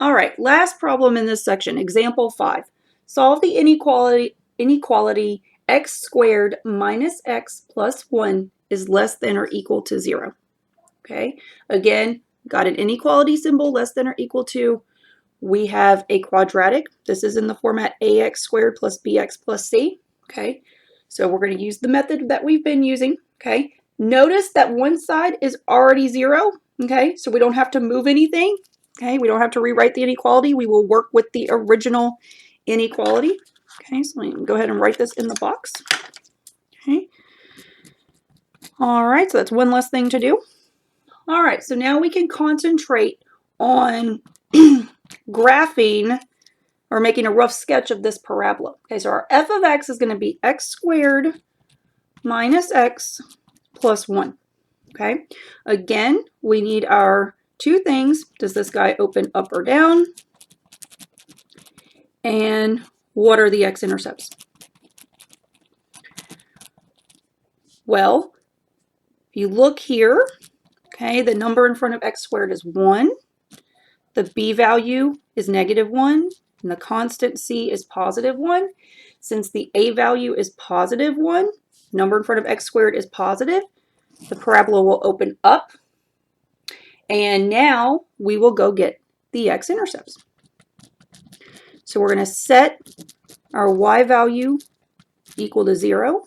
All right, last problem in this section, example 5. Solve the inequality x squared minus x plus 1 is less than or equal to 0. Okay, again, got an inequality symbol less than or equal to. We have a quadratic. This is in the format ax squared plus bx plus c. Okay, so we're going to use the method that we've been using. Okay, notice that one side is already 0. Okay, so we don't have to move anything. Okay, we don't have to rewrite the inequality. We will work with the original inequality. Okay, so let me go ahead and write this in the box. Okay, all right, so that's one less thing to do. All right, so now we can concentrate on graphing or making a rough sketch of this parabola. Okay, so our f of x is going to be x squared minus x plus 1. Okay, again, we need our two things. Does this guy open up or down? And what are the x-intercepts? Well, if you look here, okay, the number in front of x squared is 1. The b value is -1. And the constant c is +1. Since the a value is +1, number in front of x squared is positive, the parabola will open up. And now we will go get the x-intercepts. So we're going to set our y value equal to 0.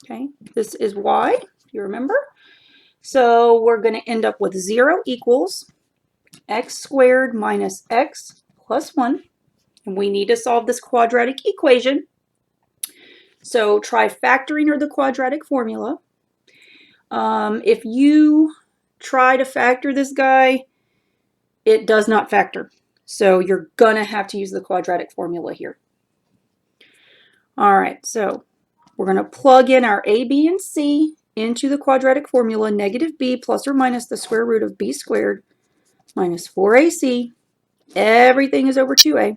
Okay, this is y, if you remember. So we're going to end up with 0 equals x squared minus x plus 1. And we need to solve this quadratic equation. So try factoring or the quadratic formula. If you try to factor this guy, it does not factor. So you're going to have to use the quadratic formula here. All right, so we're going to plug in our a, b, and c into the quadratic formula, -b plus or minus the square root of b squared minus 4ac. Everything is over 2a.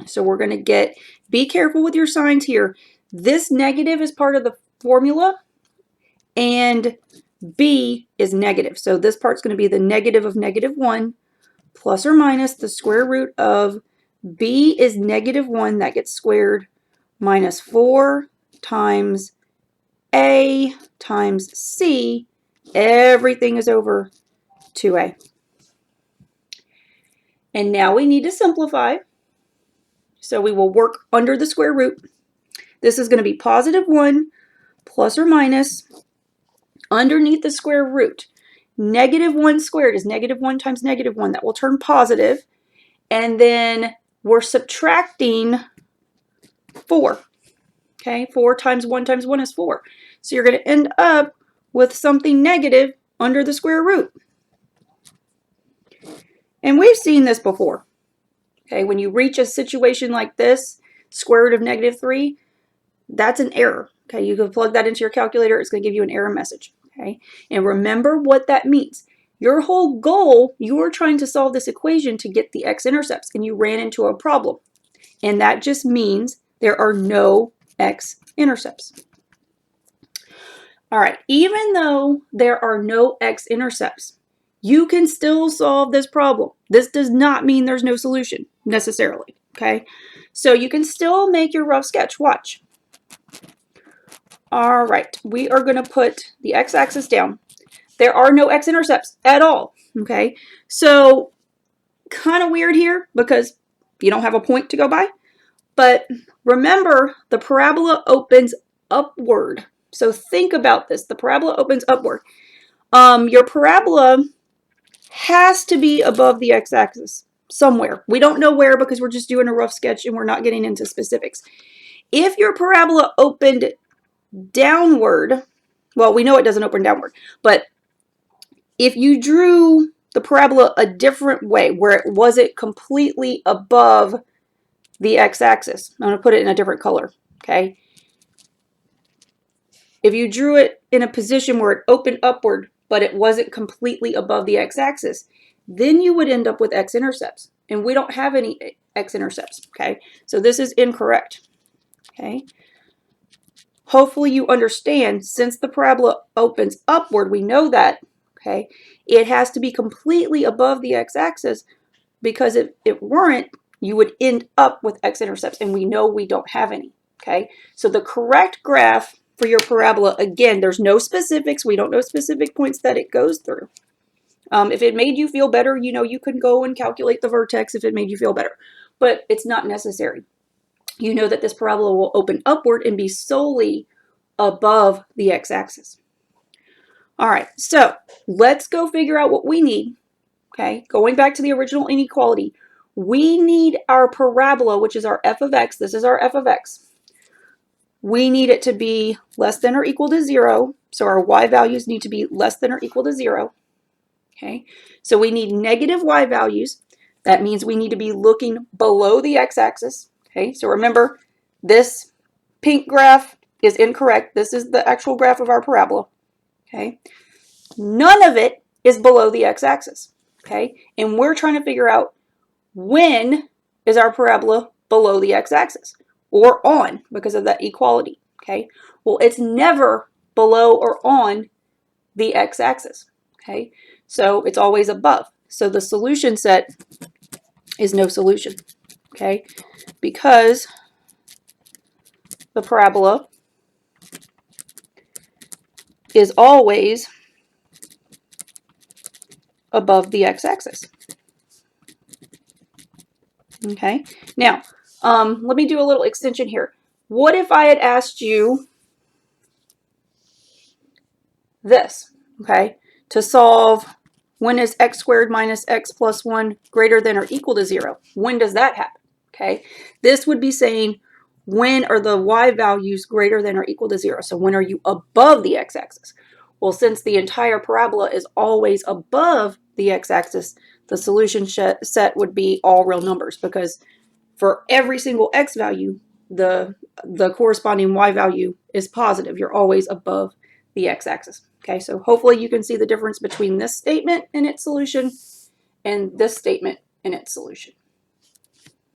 So we're going to get, be careful with your signs here. This negative is part of the formula, and b is negative. So this part's going to be the negative of -1 plus or minus the square root of b is -1, that gets squared, minus 4 times a times c. Everything is over 2a. And now we need to simplify. So we will work under the square root. This is going to be +1 plus or minus underneath the square root. -1 squared is -1 times -1. That will turn positive. And then we're subtracting 4. Okay, 4 times 1 times 1 is 4. So you're going to end up with something negative under the square root. And we've seen this before. Okay, when you reach a situation like this, square root of -3, that's an error. Okay, you can plug that into your calculator. It's going to give you an error message. Okay, and remember what that means. Your whole goal, you were trying to solve this equation to get the x-intercepts, and you ran into a problem. And that just means there are no x-intercepts. All right, even though there are no x-intercepts, you can still solve this problem. This does not mean there's no solution necessarily, okay? So you can still make your rough sketch. Watch. All right, we are going to put the x-axis down. There are no x-intercepts at all, okay? So kind of weird here because you don't have a point to go by. But remember, the parabola opens upward. So think about this. The parabola opens upward. Your parabola has to be above the x-axis somewhere. We don't know where because we're just doing a rough sketch and we're not getting into specifics. If your parabola opened downward, well, we know it doesn't open downward, but if you drew the parabola a different way where it wasn't completely above the x-axis, I'm going to put it in a different color, okay? If you drew it in a position where it opened upward, but it wasn't completely above the x-axis, then you would end up with x-intercepts. And we don't have any x-intercepts, okay? So this is incorrect, okay? Hopefully you understand, since the parabola opens upward, we know that, okay? It has to be completely above the x-axis because if it weren't, you would end up with x-intercepts, and we know we don't have any, okay? So the correct graph for your parabola, again, there's no specifics. We don't know specific points that it goes through. If it made you feel better, you know, you could go and calculate the vertex if it made you feel better, but it's not necessary. You know that this parabola will open upward and be solely above the x-axis. All right, so let's go figure out what we need. Okay, going back to the original inequality, we need our parabola, which is our f of x. This is our f of x. We need it to be less than or equal to 0. So our y values need to be less than or equal to 0. Okay, so we need negative y values. That means we need to be looking below the x-axis. Okay, so remember, this pink graph is incorrect. This is the actual graph of our parabola. Okay, none of it is below the x-axis. Okay, and we're trying to figure out when is our parabola below the x-axis or on, because of that equality. Okay, well, it's never below or on the x-axis. Okay, so it's always above. So the solution set is no solution. Okay, because the parabola is always above the x-axis. Okay, now let me do a little extension here. What if I had asked you this, okay, to solve when is x squared minus x plus 1 greater than or equal to 0? When does that happen? Okay, this would be saying when are the y values greater than or equal to 0? So when are you above the x-axis? Well, since the entire parabola is always above the x-axis, the solution set would be all real numbers, because for every single x value, the corresponding y value is positive. You're always above the x-axis. Okay, so hopefully you can see the difference between this statement and its solution and this statement and its solution.